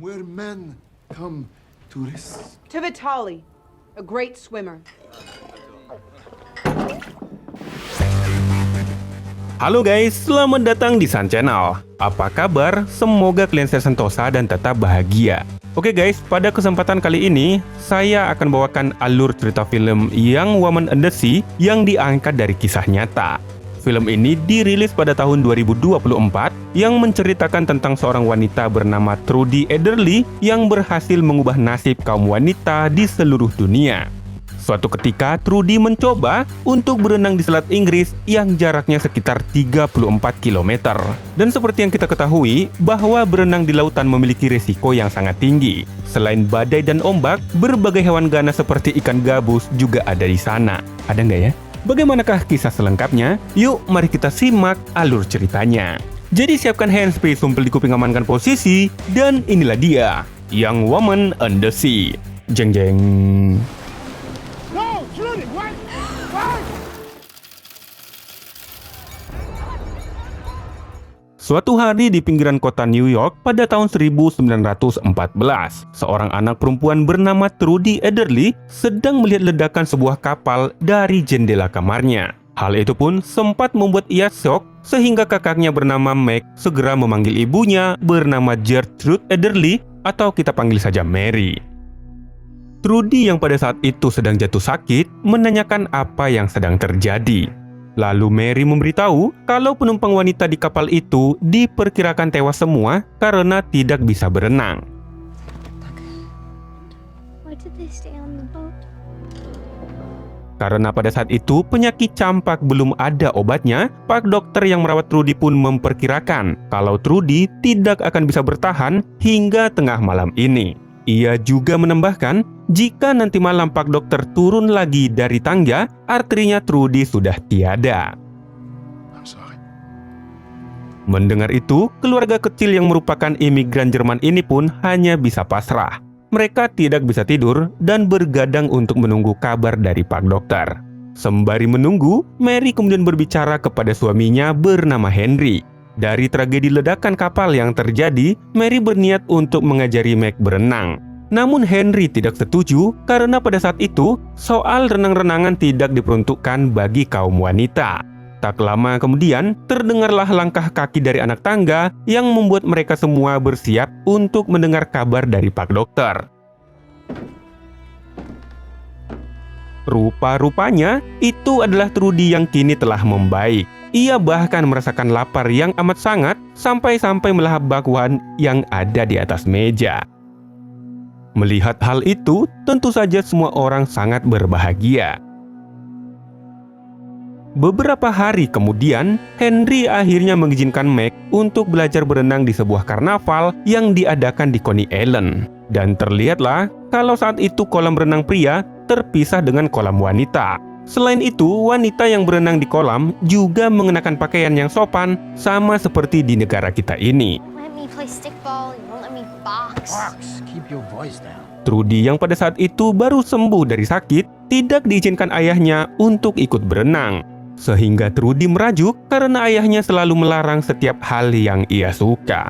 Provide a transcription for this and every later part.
where men come to risk. To Vitali, a great swimmer. Halo guys, selamat datang di Sun Channel. Apa kabar? Semoga kalian sehat sentosa dan tetap bahagia. Oke guys, pada kesempatan kali ini, saya akan bawakan alur cerita film Young Woman and the Sea yang diangkat dari kisah nyata. Film ini dirilis pada tahun 2024 yang menceritakan tentang seorang wanita bernama Trudy Ederle yang berhasil mengubah nasib kaum wanita di seluruh dunia. Suatu ketika, Trudy mencoba untuk berenang di Selat Inggris yang jaraknya sekitar 34 km. Dan seperti yang kita ketahui, bahwa berenang di lautan memiliki risiko yang sangat tinggi. Selain badai dan ombak, berbagai hewan ganas seperti ikan gabus juga ada di sana. Ada nggak ya? Bagaimanakah kisah selengkapnya? Yuk, mari kita simak alur ceritanya. Jadi siapkan handsfree, sumpel di kuping, amankan posisi, dan inilah dia, Young Woman and the Sea. Jeng jeng. Suatu hari di pinggiran kota New York pada tahun 1914, seorang anak perempuan bernama Trudy Ederle sedang melihat ledakan sebuah kapal dari jendela kamarnya. Hal itu pun sempat membuat ia syok sehingga kakaknya bernama Meg segera memanggil ibunya bernama Gertrude Ederle atau kita panggil saja Mary. Trudy yang pada saat itu sedang jatuh sakit menanyakan apa yang sedang terjadi. Lalu Mary memberitahu kalau penumpang wanita di kapal itu diperkirakan tewas semua karena tidak bisa berenang. Karena pada saat itu penyakit campak belum ada obatnya, Pak dokter yang merawat Trudy pun memperkirakan kalau Trudy tidak akan bisa bertahan hingga tengah malam ini. Ia juga menambahkan, jika nanti malam Pak dokter turun lagi dari tangga, artinya Trudy sudah tiada. Mendengar itu, keluarga kecil yang merupakan imigran Jerman ini pun hanya bisa pasrah. Mereka tidak bisa tidur dan bergadang untuk menunggu kabar dari Pak dokter. Sembari menunggu, Mary kemudian berbicara kepada suaminya bernama Henry. Dari tragedi ledakan kapal yang terjadi, Mary berniat untuk mengajari Meg berenang. Namun Henry tidak setuju karena pada saat itu, soal renang-renangan tidak diperuntukkan bagi kaum wanita. Tak lama kemudian, terdengarlah langkah kaki dari anak tangga yang membuat mereka semua bersiap untuk mendengar kabar dari Pak dokter. Rupa-rupanya, itu adalah Trudy yang kini telah membaik. Ia bahkan merasakan lapar yang amat sangat sampai-sampai melahap bakwan yang ada di atas meja. Melihat hal itu, tentu saja semua orang sangat berbahagia. Beberapa hari kemudian, Henry akhirnya mengizinkan Meg untuk belajar berenang di sebuah karnaval yang diadakan di Coney Island. Dan terlihatlah kalau saat itu kolam renang pria terpisah dengan kolam wanita. Selain itu, wanita yang berenang di kolam juga mengenakan pakaian yang sopan sama seperti di negara kita ini. Trudy yang pada saat itu baru sembuh dari sakit, tidak diizinkan ayahnya untuk ikut berenang. Sehingga Trudy merajuk karena ayahnya selalu melarang setiap hal yang ia suka.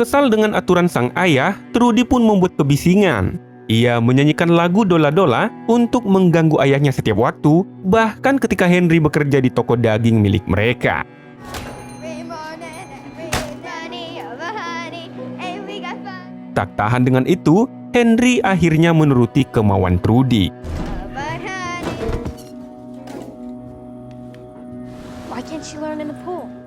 Kesal dengan aturan sang ayah, Trudy pun membuat kebisingan. Ia menyanyikan lagu Dola-Dola untuk mengganggu ayahnya setiap waktu, bahkan ketika Henry bekerja di toko daging milik mereka. Tak tahan dengan itu, Henry akhirnya menuruti kemauan Trudy.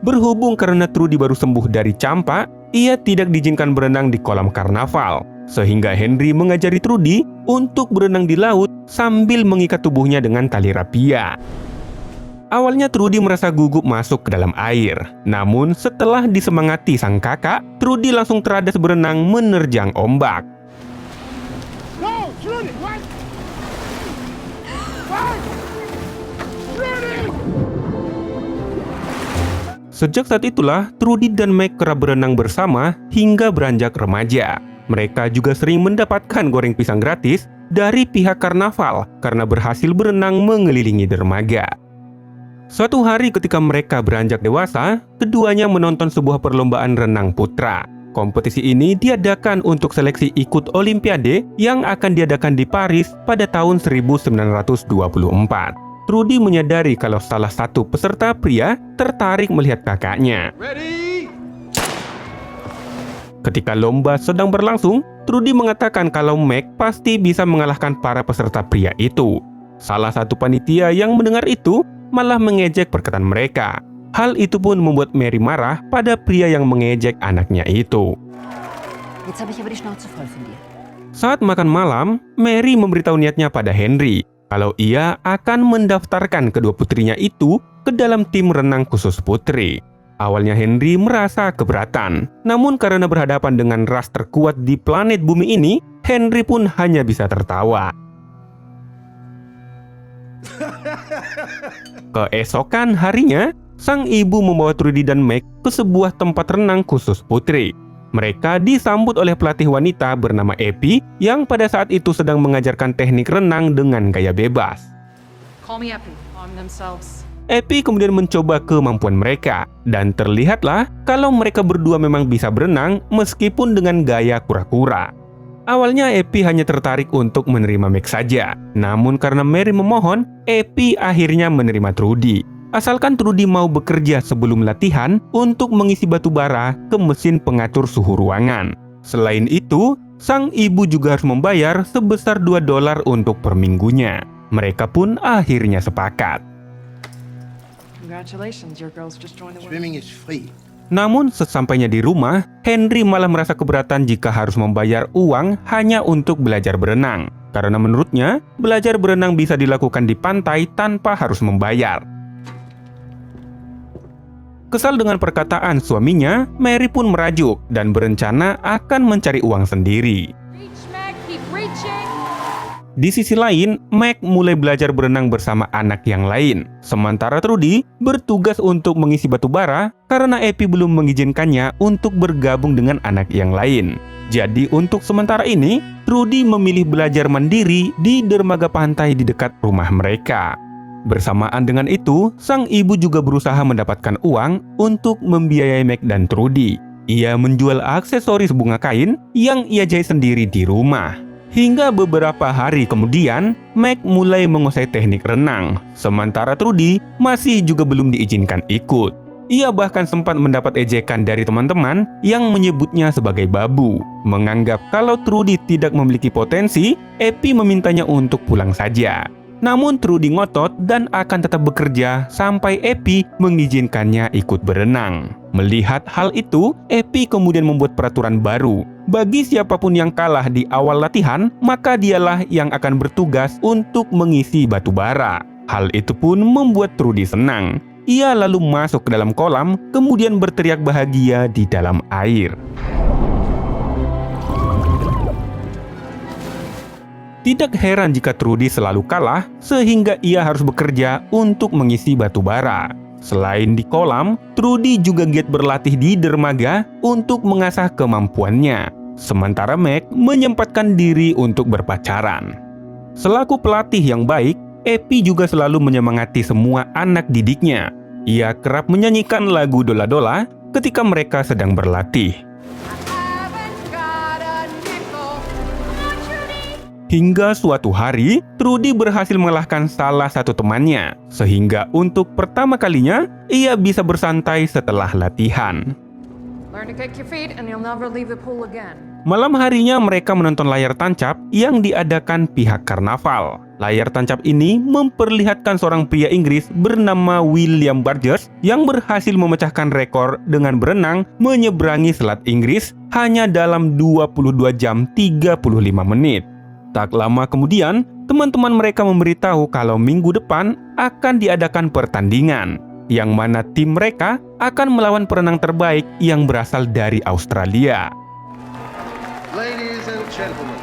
Berhubung karena Trudy baru sembuh dari campak, ia tidak diizinkan berenang di kolam karnaval. Sehingga Henry mengajari Trudy untuk berenang di laut sambil mengikat tubuhnya dengan tali rapia. Awalnya Trudy merasa gugup masuk ke dalam air. Namun setelah disemangati sang kakak, Trudy langsung teradas berenang menerjang ombak. Sejak saat itulah, Trudy dan Meg kerap berenang bersama hingga beranjak remaja. Mereka juga sering mendapatkan goreng pisang gratis dari pihak karnaval karena berhasil berenang mengelilingi dermaga. Suatu hari ketika mereka beranjak dewasa, keduanya menonton sebuah perlombaan renang putra. Kompetisi ini diadakan untuk seleksi ikut Olimpiade yang akan diadakan di Paris pada tahun 1924. Trudy menyadari kalau salah satu peserta pria tertarik melihat kakaknya. Ready? Ketika lomba sedang berlangsung, Trudy mengatakan kalau Meg pasti bisa mengalahkan para peserta pria itu. Salah satu panitia yang mendengar itu malah mengejek perkataan mereka. Hal itu pun membuat Mary marah pada pria yang mengejek anaknya itu. Jetzt habe ich aber die Schnauze voll von dir. Saat makan malam, Mary memberitahu niatnya pada Henry kalau ia akan mendaftarkan kedua putrinya itu ke dalam tim renang khusus putri. Awalnya Henry merasa keberatan, namun karena berhadapan dengan ras terkuat di planet bumi ini, Henry pun hanya bisa tertawa. Keesokan harinya, sang ibu membawa Trudy dan Meg ke sebuah tempat renang khusus putri. Mereka disambut oleh pelatih wanita bernama Epi yang pada saat itu sedang mengajarkan teknik renang dengan gaya bebas. Call me Epi. Arm themselves. Epi kemudian mencoba kemampuan mereka, dan terlihatlah kalau mereka berdua memang bisa berenang meskipun dengan gaya kura-kura. Awalnya Epi hanya tertarik untuk menerima Meg saja, namun karena Mary memohon, Epi akhirnya menerima Trudy. Asalkan Trudy mau bekerja sebelum latihan untuk mengisi batu bara ke mesin pengatur suhu ruangan. Selain itu, sang ibu juga harus membayar sebesar $2 untuk per minggunya. Mereka pun akhirnya sepakat. Congratulations, your girls just joined the Swimming is free. Namun sesampainya di rumah, Henry malah merasa keberatan jika harus membayar uang hanya untuk belajar berenang. Karena menurutnya, belajar berenang bisa dilakukan di pantai tanpa harus membayar. Kesal dengan perkataan suaminya, Mary pun merajuk dan berencana akan mencari uang sendiri. Reach, Meg, keep reaching. Di sisi lain, Meg mulai belajar berenang bersama anak yang lain. Sementara Trudy bertugas untuk mengisi batu bara karena Epi belum mengizinkannya untuk bergabung dengan anak yang lain. Jadi untuk sementara ini, Trudy memilih belajar mandiri di dermaga pantai di dekat rumah mereka. Bersamaan dengan itu, sang ibu juga berusaha mendapatkan uang untuk membiayai Meg dan Trudy. Ia menjual aksesoris bunga kain yang ia jahit sendiri di rumah. Hingga beberapa hari kemudian, Meg mulai menguasai teknik renang, sementara Trudy masih juga belum diizinkan ikut. Ia bahkan sempat mendapat ejekan dari teman-teman yang menyebutnya sebagai babu. Menganggap kalau Trudy tidak memiliki potensi, Epi memintanya untuk pulang saja. Namun Trudy ngotot dan akan tetap bekerja sampai Epi mengizinkannya ikut berenang. Melihat hal itu, Epi kemudian membuat peraturan baru. Bagi siapapun yang kalah di awal latihan, maka dialah yang akan bertugas untuk mengisi batu bara. Hal itu pun membuat Trudy senang. Ia lalu masuk ke dalam kolam, kemudian berteriak bahagia di dalam air. Tidak heran jika Trudy selalu kalah, sehingga ia harus bekerja untuk mengisi batu bara. Selain di kolam, Trudy juga giat berlatih di dermaga untuk mengasah kemampuannya. Sementara Meg menyempatkan diri untuk berpacaran. Selaku pelatih yang baik, Epi juga selalu menyemangati semua anak didiknya. Ia kerap menyanyikan lagu Dola-Dola ketika mereka sedang berlatih. Hingga suatu hari, Trudy berhasil mengalahkan salah satu temannya, sehingga untuk pertama kalinya, ia bisa bersantai setelah latihan. Learn to kick your feet and you'll never leave the pool again. Malam harinya mereka menonton layar tancap yang diadakan pihak karnaval. Layar tancap ini memperlihatkan seorang pria Inggris bernama William Burgess yang berhasil memecahkan rekor dengan berenang menyeberangi Selat Inggris hanya dalam 22 jam 35 menit. Tak lama kemudian, teman-teman mereka memberitahu kalau minggu depan akan diadakan pertandingan, yang mana tim mereka akan melawan perenang terbaik yang berasal dari Australia. Ladies and gentlemen.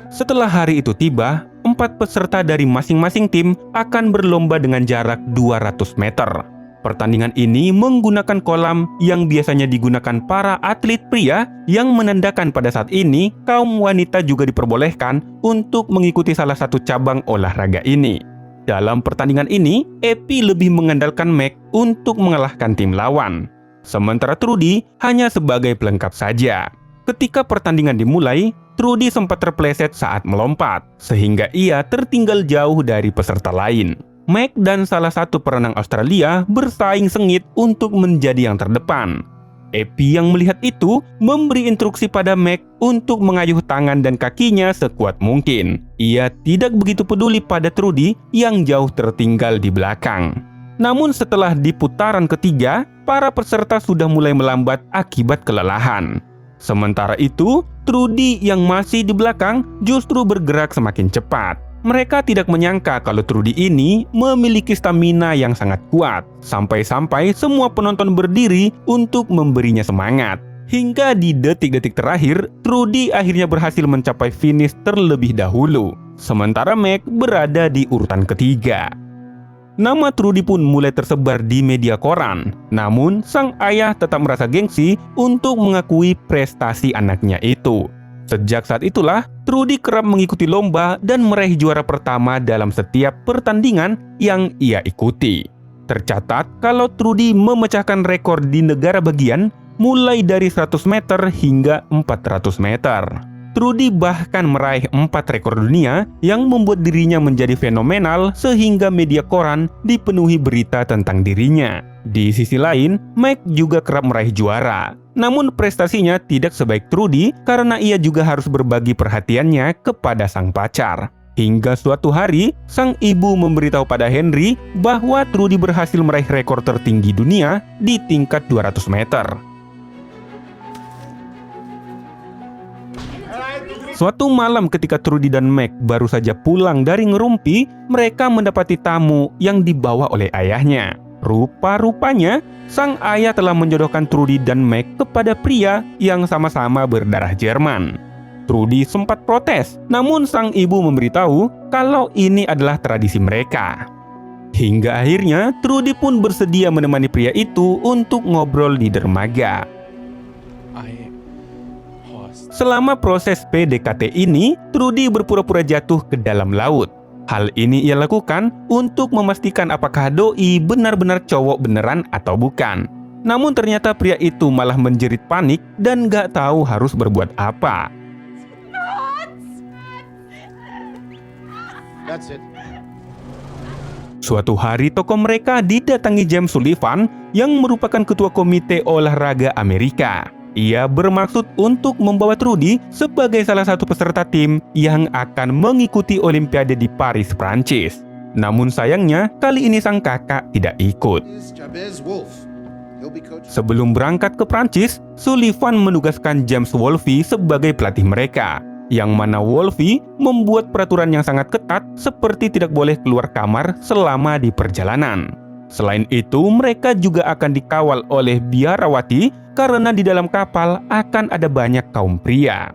Setelah hari itu tiba, 4 peserta dari masing-masing tim akan berlomba dengan jarak 200 meter. Pertandingan ini menggunakan kolam yang biasanya digunakan para atlet pria, yang menandakan pada saat ini kaum wanita juga diperbolehkan untuk mengikuti salah satu cabang olahraga ini. Dalam pertandingan ini, Epi lebih mengandalkan Meg untuk mengalahkan tim lawan. Sementara Trudy hanya sebagai pelengkap saja. Ketika pertandingan dimulai, Trudy sempat terpleset saat melompat, sehingga ia tertinggal jauh dari peserta lain. Meg dan salah satu perenang Australia bersaing sengit untuk menjadi yang terdepan. Epi yang melihat itu memberi instruksi pada Meg untuk mengayuh tangan dan kakinya sekuat mungkin. Ia tidak begitu peduli pada Trudy yang jauh tertinggal di belakang. Namun setelah di putaran ketiga, para peserta sudah mulai melambat akibat kelelahan. Sementara itu, Trudy yang masih di belakang justru bergerak semakin cepat. Mereka tidak menyangka kalau Trudy ini memiliki stamina yang sangat kuat, sampai-sampai semua penonton berdiri untuk memberinya semangat. Hingga di detik-detik terakhir, Trudy akhirnya berhasil mencapai finish terlebih dahulu, sementara Meg berada di urutan ketiga. Nama Trudy pun mulai tersebar di media koran. Namun, sang ayah tetap merasa gengsi untuk mengakui prestasi anaknya itu. Sejak saat itulah, Trudy kerap mengikuti lomba dan meraih juara pertama dalam setiap pertandingan yang ia ikuti. Tercatat kalau Trudy memecahkan rekor di negara bagian mulai dari 100 meter hingga 400 meter. Trudy bahkan meraih 4 rekor dunia yang membuat dirinya menjadi fenomenal sehingga media koran dipenuhi berita tentang dirinya. Di sisi lain, Meg juga kerap meraih juara. Namun prestasinya tidak sebaik Trudy karena ia juga harus berbagi perhatiannya kepada sang pacar. Hingga suatu hari, sang ibu memberitahu pada Henry bahwa Trudy berhasil meraih rekor tertinggi dunia di tingkat 200 meter. Suatu malam ketika Trudy dan Meg baru saja pulang dari ngerumpi, mereka mendapati tamu yang dibawa oleh ayahnya. Rupa-rupanya, sang ayah telah menjodohkan Trudy dan Meg kepada pria yang sama-sama berdarah Jerman. Trudy sempat protes, namun sang ibu memberitahu kalau ini adalah tradisi mereka. Hingga akhirnya, Trudy pun bersedia menemani pria itu untuk ngobrol di dermaga. Selama proses PDKT ini, Trudy berpura-pura jatuh ke dalam laut. Hal ini ia lakukan untuk memastikan apakah doi benar-benar cowok beneran atau bukan. Namun ternyata pria itu malah menjerit panik dan gak tahu harus berbuat apa. That's it. Suatu hari tokoh mereka didatangi James Sullivan yang merupakan ketua komite olahraga Amerika. Ia bermaksud untuk membawa Trudy sebagai salah satu peserta tim yang akan mengikuti Olimpiade di Paris, Prancis. Namun sayangnya, kali ini sang kakak tidak ikut. Jabez Wolf. He'll be coaching. Sebelum berangkat ke Prancis, Sullivan menugaskan James Wolfe sebagai pelatih mereka. Yang mana Wolfe membuat peraturan yang sangat ketat seperti tidak boleh keluar kamar selama di perjalanan. Selain itu, mereka juga akan dikawal oleh biarawati karena di dalam kapal akan ada banyak kaum pria.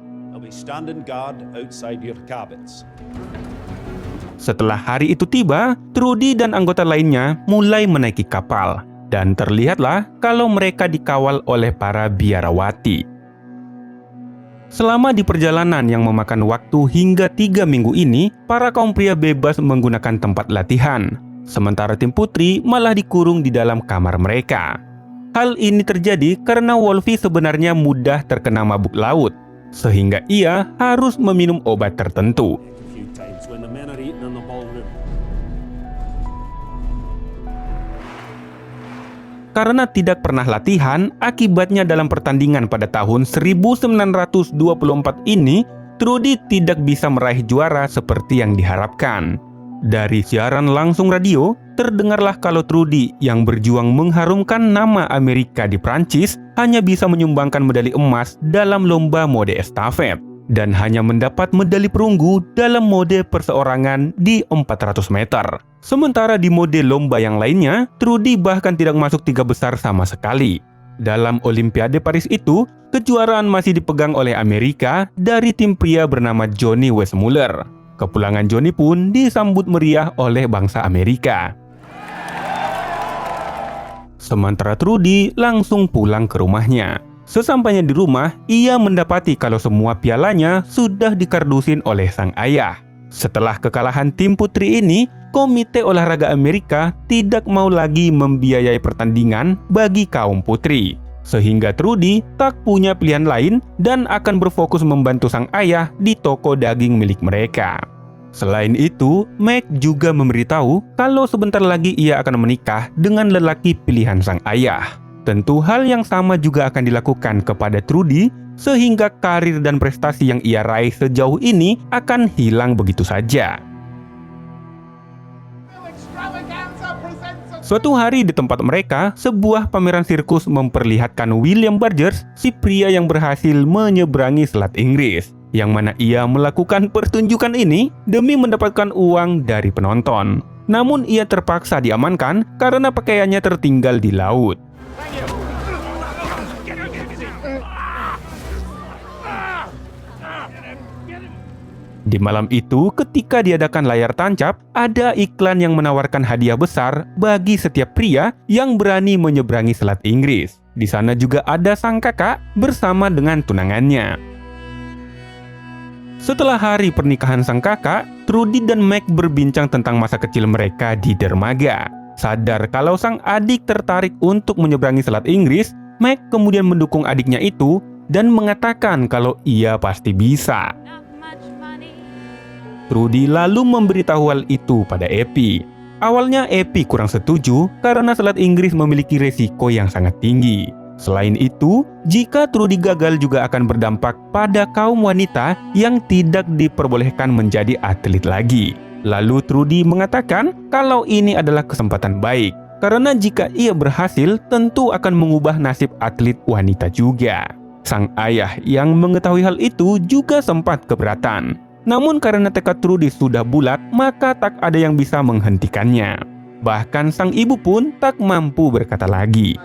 Setelah hari itu tiba, Trudy dan anggota lainnya mulai menaiki kapal. Dan terlihatlah kalau mereka dikawal oleh para biarawati. Selama di perjalanan yang memakan waktu hingga 3 minggu ini, para kaum pria bebas menggunakan tempat latihan. Sementara tim putri malah dikurung di dalam kamar mereka. Hal ini terjadi karena Wolfe sebenarnya mudah terkena mabuk laut, sehingga ia harus meminum obat tertentu. Karena tidak pernah latihan, akibatnya dalam pertandingan pada tahun 1924 ini, Trudy tidak bisa meraih juara seperti yang diharapkan. Dari siaran langsung radio, terdengarlah kalau Trudy yang berjuang mengharumkan nama Amerika di Prancis hanya bisa menyumbangkan medali emas dalam lomba mode estafet dan hanya mendapat medali perunggu dalam mode perseorangan di 400 meter. Sementara di mode lomba yang lainnya, Trudy bahkan tidak masuk 3 besar sama sekali. Dalam Olimpiade Paris itu, kejuaraan masih dipegang oleh Amerika dari tim pria bernama Johnny Weissmuller. Kepulangan Johnny pun disambut meriah oleh bangsa Amerika. Sementara Trudy langsung pulang ke rumahnya. Sesampainya di rumah, ia mendapati kalau semua pialanya sudah dikardusin oleh sang ayah. Setelah kekalahan tim putri ini, Komite Olahraga Amerika tidak mau lagi membiayai pertandingan bagi kaum putri. Sehingga Trudy tak punya pilihan lain dan akan berfokus membantu sang ayah di toko daging milik mereka. Selain itu, Meg juga memberitahu kalau sebentar lagi ia akan menikah dengan lelaki pilihan sang ayah. Tentu hal yang sama juga akan dilakukan kepada Trudy, sehingga karir dan prestasi yang ia raih sejauh ini akan hilang begitu saja. Suatu hari di tempat mereka, sebuah pameran sirkus memperlihatkan William Burgess, si pria yang berhasil menyeberangi Selat Inggris, yang mana ia melakukan pertunjukan ini demi mendapatkan uang dari penonton. Namun ia terpaksa diamankan karena pakaiannya tertinggal di laut. Di malam itu, ketika diadakan layar tancap, ada iklan yang menawarkan hadiah besar bagi setiap pria yang berani menyeberangi Selat Inggris. Di sana juga ada sang kakak bersama dengan tunangannya. Setelah hari pernikahan sang kakak, Trudy dan Meg berbincang tentang masa kecil mereka di dermaga. Sadar kalau sang adik tertarik untuk menyeberangi Selat Inggris, Meg kemudian mendukung adiknya itu dan mengatakan kalau ia pasti bisa. Trudy lalu memberitahu hal itu pada Epi. Awalnya Epi kurang setuju karena Selat Inggris memiliki resiko yang sangat tinggi. Selain itu, jika Trudy gagal juga akan berdampak pada kaum wanita yang tidak diperbolehkan menjadi atlet lagi. Lalu Trudy mengatakan kalau ini adalah kesempatan baik, karena jika ia berhasil tentu akan mengubah nasib atlet wanita juga. Sang ayah yang mengetahui hal itu juga sempat keberatan. Namun karena tekad Trudy sudah bulat, maka tak ada yang bisa menghentikannya. Bahkan sang ibu pun tak mampu berkata lagi.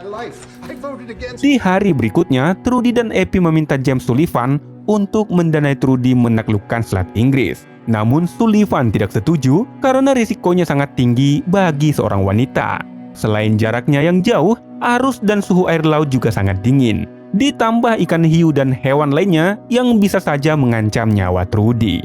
Di hari berikutnya, Trudy dan Epi meminta James Sullivan untuk mendanai Trudy menaklukkan Selat Inggris. Namun Sullivan tidak setuju karena risikonya sangat tinggi bagi seorang wanita. Selain jaraknya yang jauh, arus dan suhu air laut juga sangat dingin. Ditambah ikan hiu dan hewan lainnya yang bisa saja mengancam nyawa Trudy.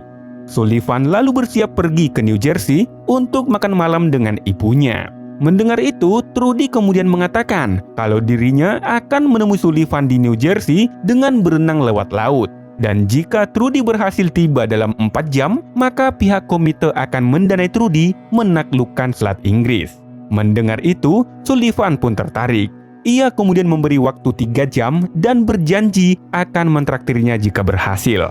Sullivan lalu bersiap pergi ke New Jersey untuk makan malam dengan ibunya. Mendengar itu, Trudy kemudian mengatakan kalau dirinya akan menemui Sullivan di New Jersey dengan berenang lewat laut. Dan jika Trudy berhasil tiba dalam 4 jam, maka pihak komite akan mendanai Trudy menaklukkan Selat Inggris. Mendengar itu, Sullivan pun tertarik. Ia kemudian memberi waktu 3 jam dan berjanji akan mentraktirnya jika berhasil.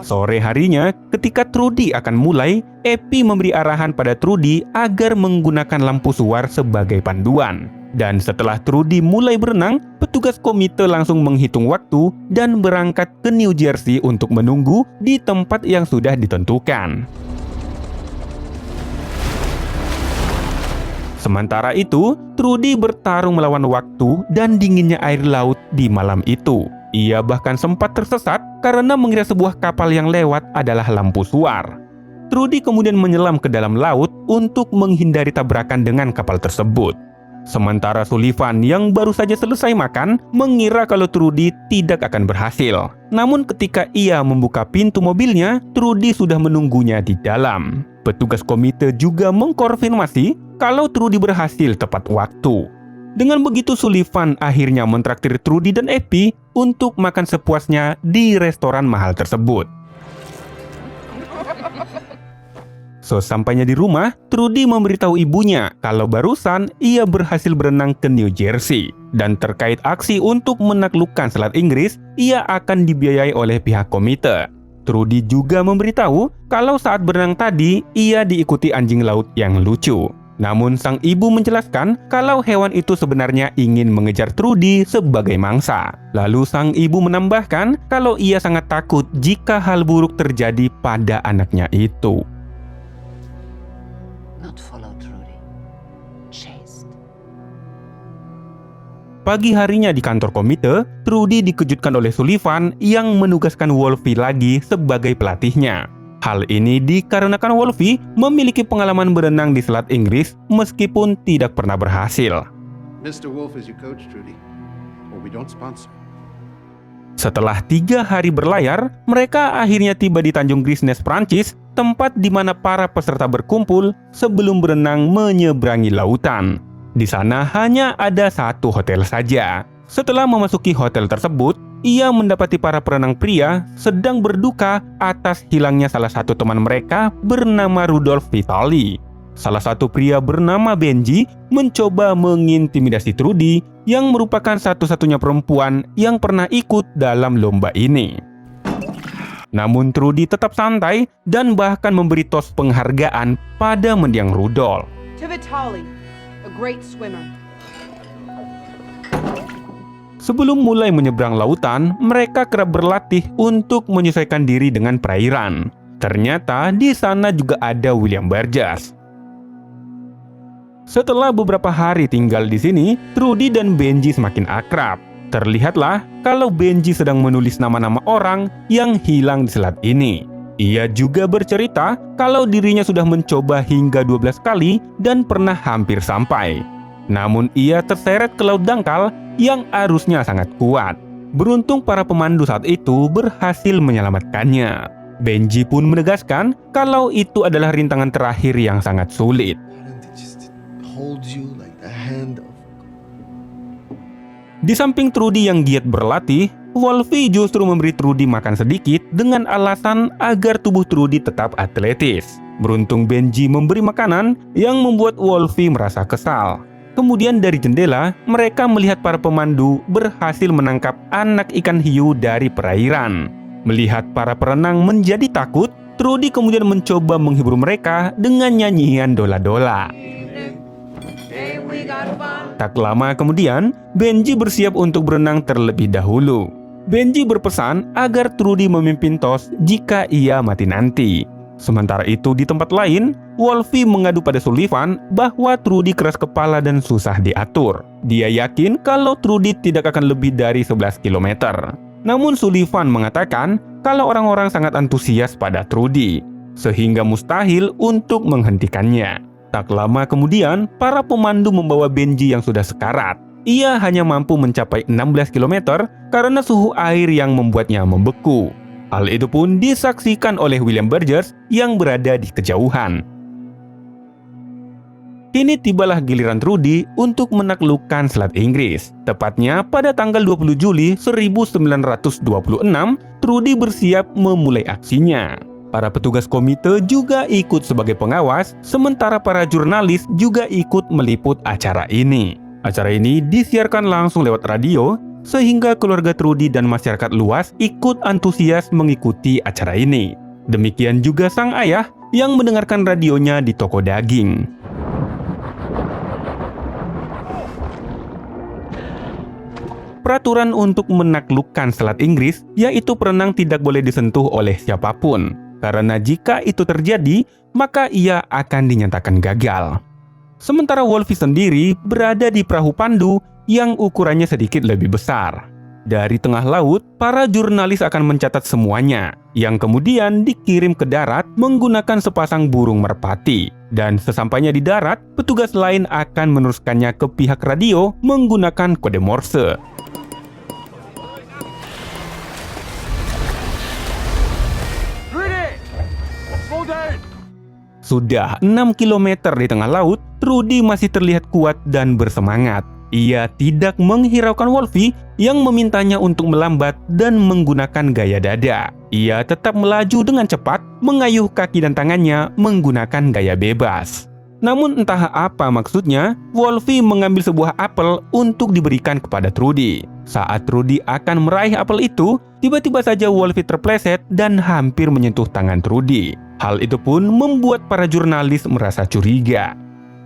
Sore harinya, ketika Trudy akan mulai, Epi memberi arahan pada Trudy agar menggunakan lampu suar sebagai panduan. Dan setelah Trudy mulai berenang, petugas komite langsung menghitung waktu dan berangkat ke New Jersey untuk menunggu di tempat yang sudah ditentukan. Sementara itu, Trudy bertarung melawan waktu dan dinginnya air laut di malam itu. Ia bahkan sempat tersesat karena mengira sebuah kapal yang lewat adalah lampu suar. Trudy kemudian menyelam ke dalam laut untuk menghindari tabrakan dengan kapal tersebut. Sementara Sullivan yang baru saja selesai makan mengira kalau Trudy tidak akan berhasil. Namun ketika ia membuka pintu mobilnya, Trudy sudah menunggunya di dalam. Petugas komite juga mengkonfirmasi kalau Trudy berhasil tepat waktu. Dengan begitu Sullivan akhirnya mentraktir Trudy dan Epi untuk makan sepuasnya di restoran mahal tersebut. Sesampainya di rumah, Trudy memberitahu ibunya kalau barusan ia berhasil berenang ke New Jersey. Dan terkait aksi untuk menaklukkan Selat Inggris, ia akan dibiayai oleh pihak komite. Trudy juga memberitahu kalau saat berenang tadi, ia diikuti anjing laut yang lucu. Namun sang ibu menjelaskan kalau hewan itu sebenarnya ingin mengejar Trudy sebagai mangsa. Lalu sang ibu menambahkan kalau ia sangat takut jika hal buruk terjadi pada anaknya itu. Pagi harinya di kantor komite, Trudy dikejutkan oleh Sullivan yang menugaskan Wolfie lagi sebagai pelatihnya. Hal ini dikarenakan Wolfie memiliki pengalaman berenang di Selat Inggris meskipun tidak pernah berhasil. Mr. Wolf is your coach, Trudy. Or we don't sponsor. Setelah 3 hari berlayar, mereka akhirnya tiba di Tanjung Grisnes, Prancis, tempat di mana para peserta berkumpul sebelum berenang menyeberangi lautan. Di sana hanya ada satu hotel saja. Setelah memasuki hotel tersebut, ia mendapati para perenang pria sedang berduka atas hilangnya salah satu teman mereka bernama Rudolf Vitali. Salah satu pria bernama Benji mencoba mengintimidasi Trudy yang merupakan satu-satunya perempuan yang pernah ikut dalam lomba ini. Namun Trudy tetap santai dan bahkan memberi tos penghargaan pada mendiang Rudolf. To Vitali, a great swimmer. Sebelum mulai menyeberang lautan, mereka kerap berlatih untuk menyesuaikan diri dengan perairan. Ternyata di sana juga ada William Burgess. Setelah beberapa hari tinggal di sini, Trudy dan Benji semakin akrab. Terlihatlah kalau Benji sedang menulis nama-nama orang yang hilang di selat ini. Ia juga bercerita kalau dirinya sudah mencoba hingga 12 kali dan pernah hampir sampai. Namun ia terseret ke laut dangkal yang arusnya sangat kuat. Beruntung para pemandu saat itu berhasil menyelamatkannya. Benji pun menegaskan kalau itu adalah rintangan terakhir yang sangat sulit. Di samping Trudy yang giat berlatih, Wolfie justru memberi Trudy makan sedikit dengan alasan agar tubuh Trudy tetap atletis. Beruntung Benji memberi makanan yang membuat Wolfie merasa kesal. Kemudian dari jendela, mereka melihat para pemandu berhasil menangkap anak ikan hiu dari perairan. Melihat para perenang menjadi takut, Trudy kemudian mencoba menghibur mereka dengan nyanyian dola-dola. Tak lama kemudian, Benji bersiap untuk berenang terlebih dahulu. Benji berpesan agar Trudy memimpin tos jika ia mati nanti. Sementara itu di tempat lain, Wolfie mengadu pada Sullivan bahwa Trudy keras kepala dan susah diatur. Dia yakin kalau Trudy tidak akan lebih dari 11 km. Namun Sullivan mengatakan kalau orang-orang sangat antusias pada Trudy, sehingga mustahil untuk menghentikannya. Tak lama kemudian, para pemandu membawa Benji yang sudah sekarat. Ia hanya mampu mencapai 16 km karena suhu air yang membuatnya membeku. Hal itu pun disaksikan oleh William Burgess yang berada di kejauhan. Kini tibalah giliran Trudy untuk menaklukkan selat Inggris. Tepatnya pada tanggal 20 Juli 1926, Trudy bersiap memulai aksinya. Para petugas komite juga ikut sebagai pengawas, sementara para jurnalis juga ikut meliput acara ini. Acara ini disiarkan langsung lewat radio, sehingga keluarga Trudy dan masyarakat luas ikut antusias mengikuti acara ini. Demikian juga sang ayah yang mendengarkan radionya di toko daging. Peraturan untuk menaklukkan selat Inggris yaitu perenang tidak boleh disentuh oleh siapapun, karena jika itu terjadi, maka ia akan dinyatakan gagal. Sementara Wolfie sendiri berada di perahu pandu yang ukurannya sedikit lebih besar. Dari tengah laut, para jurnalis akan mencatat semuanya, yang kemudian dikirim ke darat menggunakan sepasang burung merpati. Dan sesampainya di darat, petugas lain akan meneruskannya ke pihak radio menggunakan kode Morse. Sudah 6 km di tengah laut, Trudy masih terlihat kuat dan bersemangat. Ia tidak menghiraukan Wolfie yang memintanya untuk melambat dan menggunakan gaya dada. Ia tetap melaju dengan cepat, mengayuh kaki dan tangannya menggunakan gaya bebas. Namun entah apa maksudnya, Wolfie mengambil sebuah apel untuk diberikan kepada Trudy. Saat Trudy akan meraih apel itu, tiba-tiba saja Wolfie terpleset dan hampir menyentuh tangan Trudy. Hal itu pun membuat para jurnalis merasa curiga.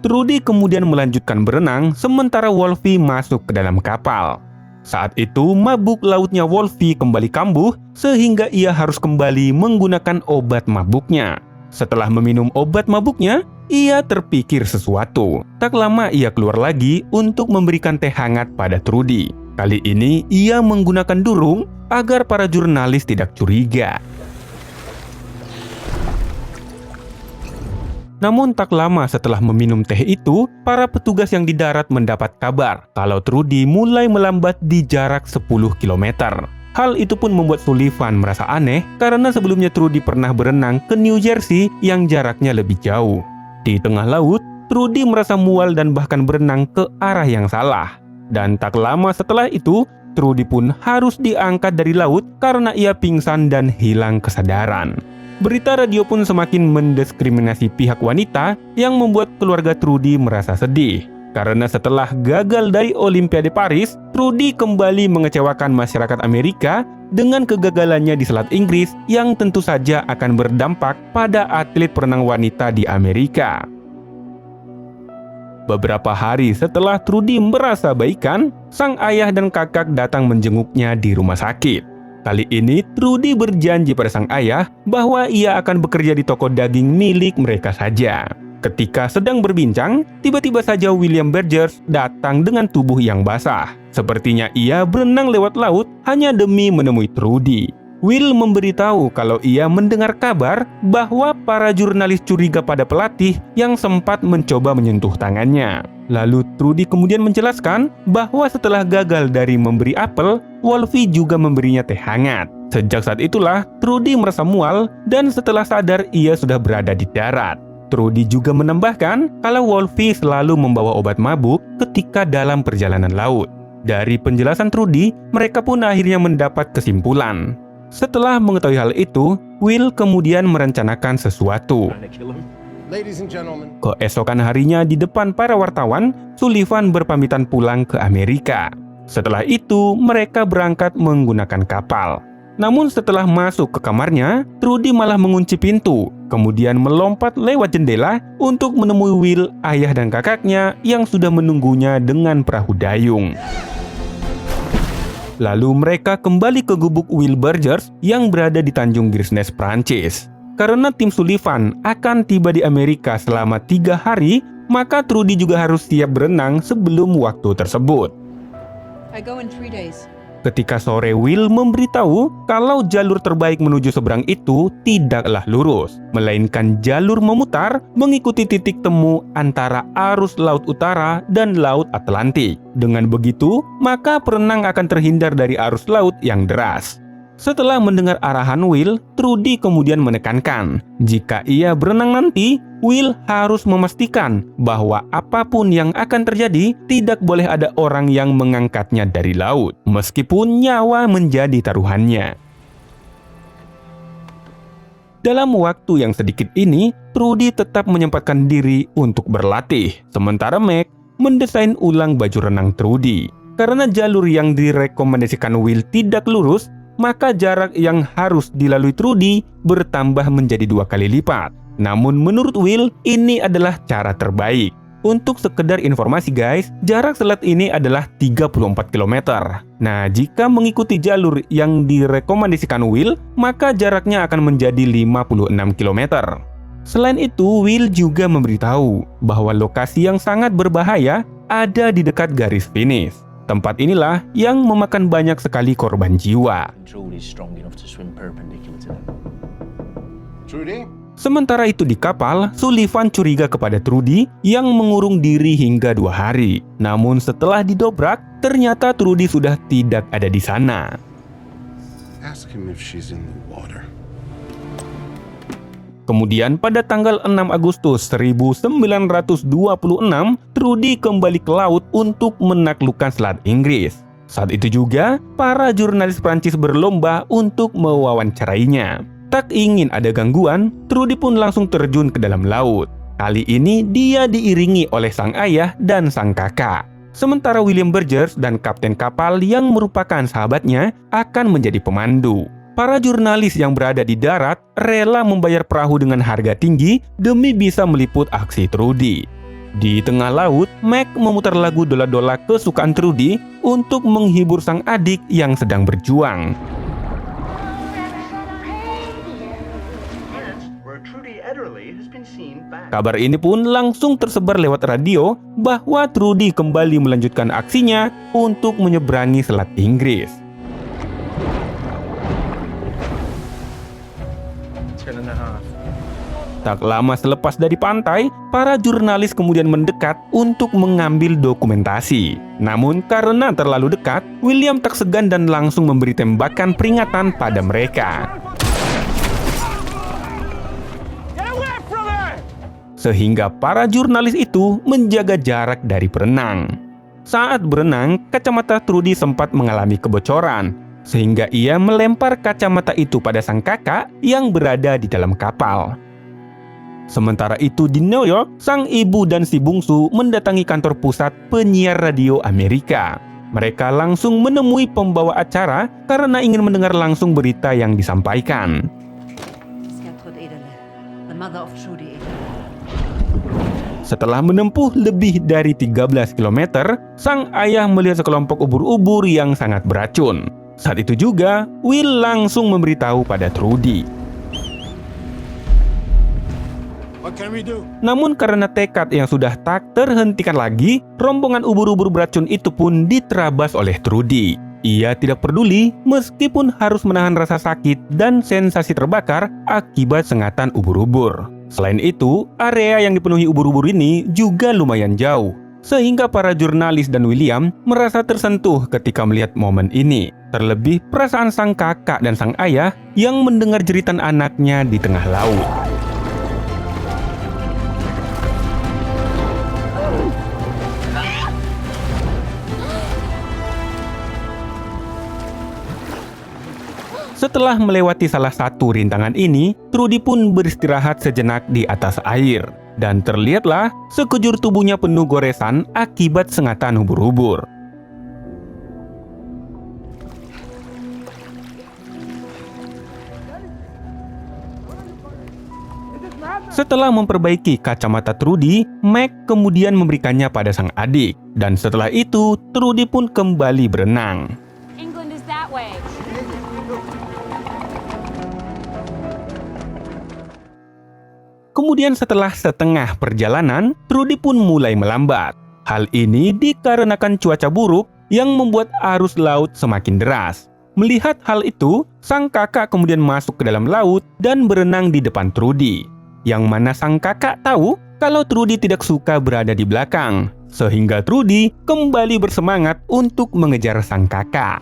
Trudy kemudian melanjutkan berenang sementara Wolfie masuk ke dalam kapal. Saat itu mabuk lautnya Wolfie kembali kambuh sehingga ia harus kembali menggunakan obat mabuknya. Setelah meminum obat mabuknya, ia terpikir sesuatu. Tak lama ia keluar lagi untuk memberikan teh hangat pada Trudy. Kali ini ia menggunakan durung agar para jurnalis tidak curiga. Namun tak lama setelah meminum teh itu, para petugas yang di darat mendapat kabar kalau Trudy mulai melambat di jarak 10 km. Hal itu pun membuat Sullivan merasa aneh karena sebelumnya Trudy pernah berenang ke New Jersey yang jaraknya lebih jauh. Di tengah laut, Trudy merasa mual dan bahkan berenang ke arah yang salah. Dan tak lama setelah itu, Trudy pun harus diangkat dari laut karena ia pingsan dan hilang kesadaran. Berita radio pun semakin mendiskriminasi pihak wanita yang membuat keluarga Trudy merasa sedih. Karena setelah gagal dari Olimpiade Paris, Trudy kembali mengecewakan masyarakat Amerika dengan kegagalannya di Selat Inggris yang tentu saja akan berdampak pada atlet perenang wanita di Amerika. Beberapa hari setelah Trudy merasa baikan, sang ayah dan kakak datang menjenguknya di rumah sakit. Kali ini Trudy berjanji pada sang ayah bahwa ia akan bekerja di toko daging milik mereka saja. Ketika sedang berbincang, tiba-tiba saja William Burgess datang dengan tubuh yang basah. Sepertinya ia berenang lewat laut hanya demi menemui Trudy. Will memberitahu kalau ia mendengar kabar bahwa para jurnalis curiga pada pelatih yang sempat mencoba menyentuh tangannya. Lalu Trudy kemudian menjelaskan bahwa setelah gagal dari memberi apel, Wolfie juga memberinya teh hangat. Sejak saat itulah Trudy merasa mual dan setelah sadar ia sudah berada di darat. Trudy juga menambahkan kalau Wolfie selalu membawa obat mabuk ketika dalam perjalanan laut. Dari penjelasan Trudy, mereka pun akhirnya mendapat kesimpulan. Setelah mengetahui hal itu, Will kemudian merencanakan sesuatu. Ladies and gentlemen. Keesokan harinya di depan para wartawan, Sullivan berpamitan pulang ke Amerika. Setelah itu, mereka berangkat menggunakan kapal. Namun setelah masuk ke kamarnya, Trudy malah mengunci pintu, kemudian melompat lewat jendela untuk menemui Will, ayah dan kakaknya yang sudah menunggunya dengan perahu dayung. Lalu mereka kembali ke gubuk Will Burgess yang berada di Tanjung Grisnes, Prancis. Karena tim Sullivan akan tiba di Amerika selama 3 hari, maka Trudy juga harus siap berenang sebelum waktu tersebut. I go in 3 days. Ketika sore, Will memberitahu kalau jalur terbaik menuju seberang itu tidaklah lurus, melainkan jalur memutar mengikuti titik temu antara arus Laut Utara dan Laut Atlantik. Dengan begitu, maka perenang akan terhindar dari arus laut yang deras. Setelah mendengar arahan Will, Trudy kemudian menekankan, jika ia berenang nanti, Will harus memastikan bahwa apapun yang akan terjadi, tidak boleh ada orang yang mengangkatnya dari laut, meskipun nyawa menjadi taruhannya. Dalam waktu yang sedikit ini, Trudy tetap menyempatkan diri untuk berlatih, sementara Meg mendesain ulang baju renang Trudy. Karena jalur yang direkomendasikan Will tidak lurus, maka jarak yang harus dilalui Trudy bertambah menjadi 2 kali lipat. Namun menurut Will, ini adalah cara terbaik. Untuk sekedar informasi guys, jarak selat ini adalah 34 km. Nah, jika mengikuti jalur yang direkomendasikan Will, maka jaraknya akan menjadi 56 km. Selain itu, Will juga memberitahu bahwa lokasi yang sangat berbahaya ada di dekat garis finish. Tempat inilah yang memakan banyak sekali korban jiwa. Trudy? Sementara itu di kapal, Sullivan curiga kepada Trudy yang mengurung diri hingga 2 hari. Namun setelah didobrak, ternyata Trudy sudah tidak ada di sana. Ask him if she's in the water. Kemudian pada tanggal 6 Agustus 1926, Trudy kembali ke laut untuk menaklukkan Selat Inggris. Saat itu juga, para jurnalis Prancis berlomba untuk mewawancarainya. Tak ingin ada gangguan, Trudy pun langsung terjun ke dalam laut. Kali ini dia diiringi oleh sang ayah dan sang kakak. Sementara William Burgess dan kapten kapal yang merupakan sahabatnya akan menjadi pemandu. Para jurnalis yang berada di darat rela membayar perahu dengan harga tinggi demi bisa meliput aksi Trudy. Di tengah laut, Meg memutar lagu Dola-Dola kesukaan Trudy untuk menghibur sang adik yang sedang berjuang. Kabar ini pun langsung tersebar lewat radio bahwa Trudy kembali melanjutkan aksinya untuk menyeberangi Selat Inggris. Tak lama selepas dari pantai, para jurnalis kemudian mendekat untuk mengambil dokumentasi. Namun karena terlalu dekat, William tak segan dan langsung memberi tembakan peringatan pada mereka. Sehingga para jurnalis itu menjaga jarak dari perenang. saat berenang, kacamata Trudy sempat mengalami kebocoran, sehingga ia melempar kacamata itu pada sang kakak yang berada di dalam kapal. Sementara itu di New York, sang ibu dan si bungsu mendatangi kantor pusat penyiar radio Amerika. Mereka langsung menemui pembawa acara karena ingin mendengar langsung berita yang disampaikan. Gertrud Ederle, the mother of Trudy Ederle. Setelah menempuh lebih dari 13 km, sang ayah melihat sekelompok ubur-ubur yang sangat beracun. Saat itu juga, Will langsung memberitahu pada Trudy. What can we do? Namun karena tekad yang sudah tak terhentikan lagi, rombongan ubur-ubur beracun itu pun diterabas oleh Trudy. Ia tidak peduli meskipun harus menahan rasa sakit dan sensasi terbakar akibat sengatan ubur-ubur. Selain itu, area yang dipenuhi ubur-ubur ini juga lumayan jauh, sehingga para jurnalis dan William merasa tersentuh ketika melihat momen ini. Terlebih perasaan sang kakak dan sang ayah yang mendengar jeritan anaknya di tengah laut. Setelah melewati salah satu rintangan ini, Trudy pun beristirahat sejenak di atas air. Dan terlihatlah sekujur tubuhnya penuh goresan akibat sengatan ubur-ubur. Setelah memperbaiki kacamata Trudy, Meg kemudian memberikannya pada sang adik. Dan setelah itu, Trudy pun kembali berenang. England is that way. Kemudian setelah setengah perjalanan, Trudy pun mulai melambat. Hal ini dikarenakan cuaca buruk yang membuat arus laut semakin deras. Melihat hal itu, sang kakak kemudian masuk ke dalam laut dan berenang di depan Trudy. Yang mana sang kakak tahu kalau Trudy tidak suka berada di belakang, sehingga Trudy kembali bersemangat untuk mengejar sang kakak.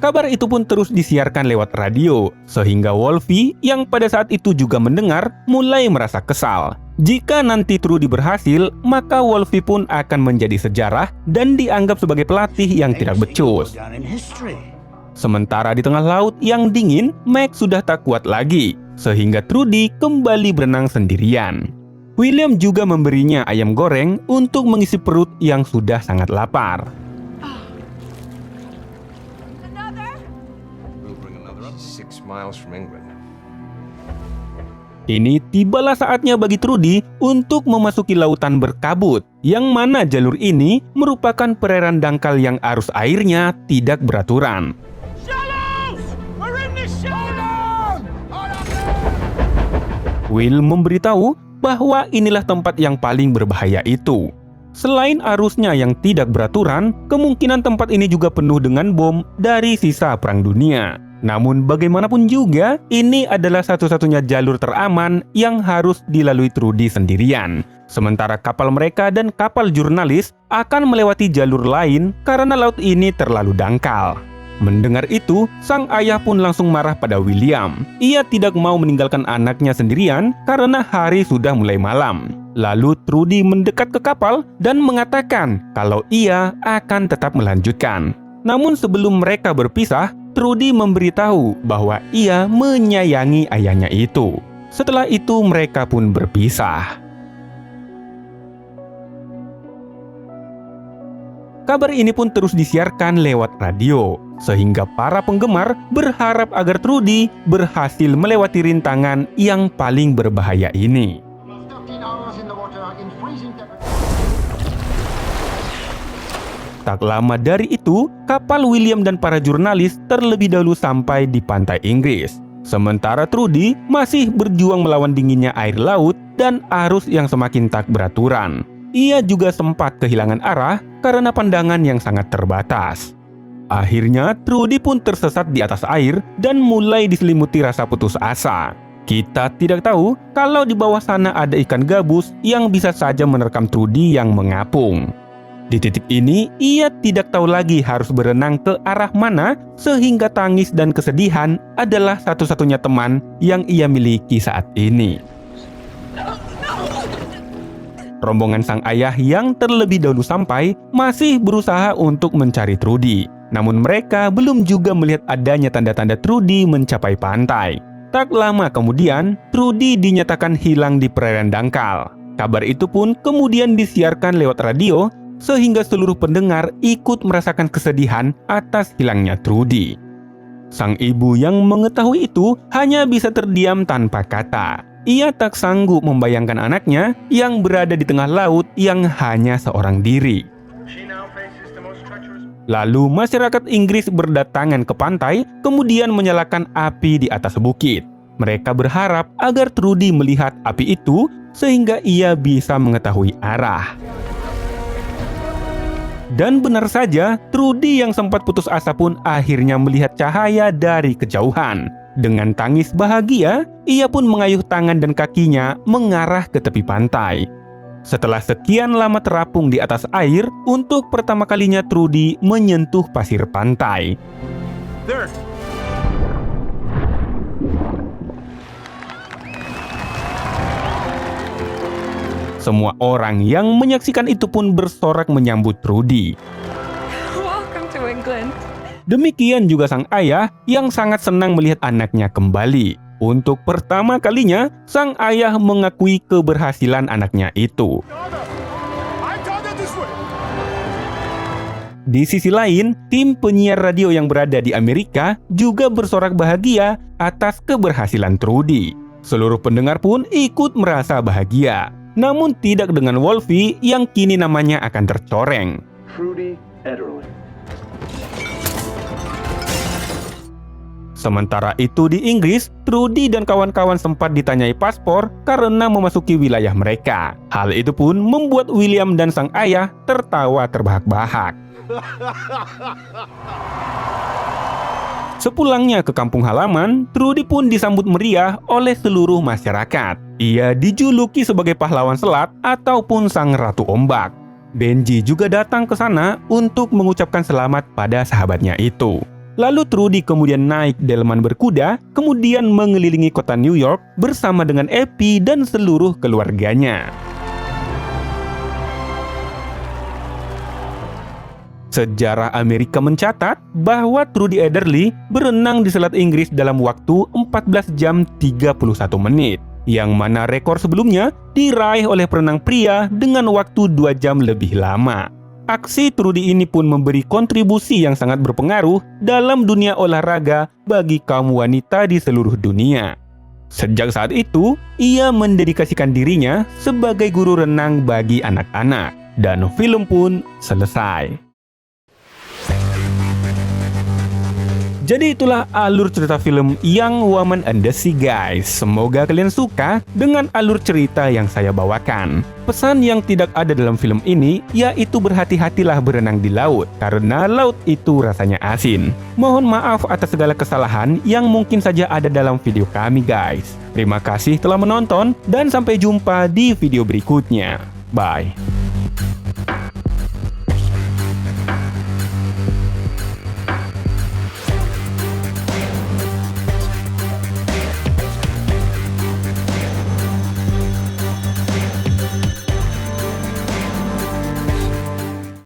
Kabar itu pun terus disiarkan lewat radio, sehingga Wolfie yang pada saat itu juga mendengar mulai merasa kesal. Jika nanti Trudy berhasil, maka Wolfie pun akan menjadi sejarah dan dianggap sebagai pelatih yang tidak becus. Sementara di tengah laut yang dingin, Meg sudah tak kuat lagi, sehingga Trudy kembali berenang sendirian. William juga memberinya ayam goreng untuk mengisi perut yang sudah sangat lapar. 6 miles from England. Ini tibalah saatnya bagi Trudy untuk memasuki lautan berkabut, yang mana jalur ini merupakan perairan dangkal yang arus airnya tidak beraturan. Will memberitahu bahwa inilah tempat yang paling berbahaya itu. Selain arusnya yang tidak beraturan, kemungkinan tempat ini juga penuh dengan bom dari sisa Perang Dunia. Namun bagaimanapun juga, ini adalah satu-satunya jalur teraman yang harus dilalui Trudy sendirian. Sementara kapal mereka dan kapal jurnalis akan melewati jalur lain karena laut ini terlalu dangkal. Mendengar itu, sang ayah pun langsung marah pada William. Ia tidak mau meninggalkan anaknya sendirian karena hari sudah mulai malam. Lalu Trudy mendekat ke kapal dan mengatakan kalau ia akan tetap melanjutkan. Namun sebelum mereka berpisah, Trudy memberitahu bahwa ia menyayangi ayahnya itu. Setelah itu mereka pun berpisah. Kabar ini pun terus disiarkan lewat radio, sehingga para penggemar berharap agar Trudy berhasil melewati rintangan yang paling berbahaya ini. Tak lama dari itu, kapal William dan para jurnalis terlebih dahulu sampai di pantai Inggris. Sementara Trudy masih berjuang melawan dinginnya air laut dan arus yang semakin tak beraturan. Ia juga sempat kehilangan arah karena pandangan yang sangat terbatas. Akhirnya, Trudy pun tersesat di atas air dan mulai diselimuti rasa putus asa. Kita tidak tahu kalau di bawah sana ada ikan gabus yang bisa saja menerkam Trudy yang mengapung. Di titik ini, ia tidak tahu lagi harus berenang ke arah mana, sehingga tangis dan kesedihan adalah satu-satunya teman yang ia miliki saat ini. Rombongan sang ayah yang terlebih dahulu sampai masih berusaha untuk mencari Trudy. Namun mereka belum juga melihat adanya tanda-tanda Trudy mencapai pantai. Tak lama kemudian, Trudy dinyatakan hilang di perairan dangkal. Kabar itu pun kemudian disiarkan lewat radio, sehingga seluruh pendengar ikut merasakan kesedihan atas hilangnya Trudy. Sang ibu yang mengetahui itu hanya bisa terdiam tanpa kata. Ia tak sanggup membayangkan anaknya yang berada di tengah laut yang hanya seorang diri. Lalu masyarakat Inggris berdatangan ke pantai, kemudian menyalakan api di atas bukit. Mereka berharap agar Trudy melihat api itu sehingga ia bisa mengetahui arah. Dan benar saja, Trudy yang sempat putus asa pun akhirnya melihat cahaya dari kejauhan. Dengan tangis bahagia, ia pun mengayuh tangan dan kakinya mengarah ke tepi pantai. Setelah sekian lama terapung di atas air, untuk pertama kalinya Trudy menyentuh pasir pantai. There. Semua orang yang menyaksikan itu pun bersorak menyambut Trudy. Welcome to England. Demikian juga sang ayah yang sangat senang melihat anaknya kembali. Untuk pertama kalinya, sang ayah mengakui keberhasilan anaknya itu. Di sisi lain, tim penyiar radio yang berada di Amerika juga bersorak bahagia atas keberhasilan Trudy. Seluruh pendengar pun ikut merasa bahagia. Namun tidak dengan Wolfie yang kini namanya akan tercoreng. Trudy Ederle. Sementara itu di Inggris, Trudy dan kawan-kawan sempat ditanyai paspor karena memasuki wilayah mereka. Hal itu pun membuat William dan sang ayah tertawa terbahak-bahak. Sepulangnya ke kampung halaman, Trudy pun disambut meriah oleh seluruh masyarakat. Ia dijuluki sebagai pahlawan selat ataupun sang ratu ombak. Benji juga datang ke sana untuk mengucapkan selamat pada sahabatnya itu. Lalu Trudy kemudian naik delman berkuda, kemudian mengelilingi kota New York bersama dengan Eppie dan seluruh keluarganya. Sejarah Amerika mencatat bahwa Trudy Ederle berenang di Selat Inggris dalam waktu 14 jam 31 menit, yang mana rekor sebelumnya diraih oleh perenang pria dengan waktu 2 jam lebih lama. Aksi Trudy ini pun memberi kontribusi yang sangat berpengaruh dalam dunia olahraga bagi kaum wanita di seluruh dunia. Sejak saat itu, ia mendedikasikan dirinya sebagai guru renang bagi anak-anak, dan film pun selesai. Jadi itulah alur cerita film Young Woman and the Sea, guys. Semoga kalian suka dengan alur cerita yang saya bawakan. Pesan yang tidak ada dalam film ini yaitu berhati-hatilah berenang di laut, karena laut itu rasanya asin. Mohon maaf atas segala kesalahan yang mungkin saja ada dalam video kami, guys. Terima kasih telah menonton dan sampai jumpa di video berikutnya. Bye.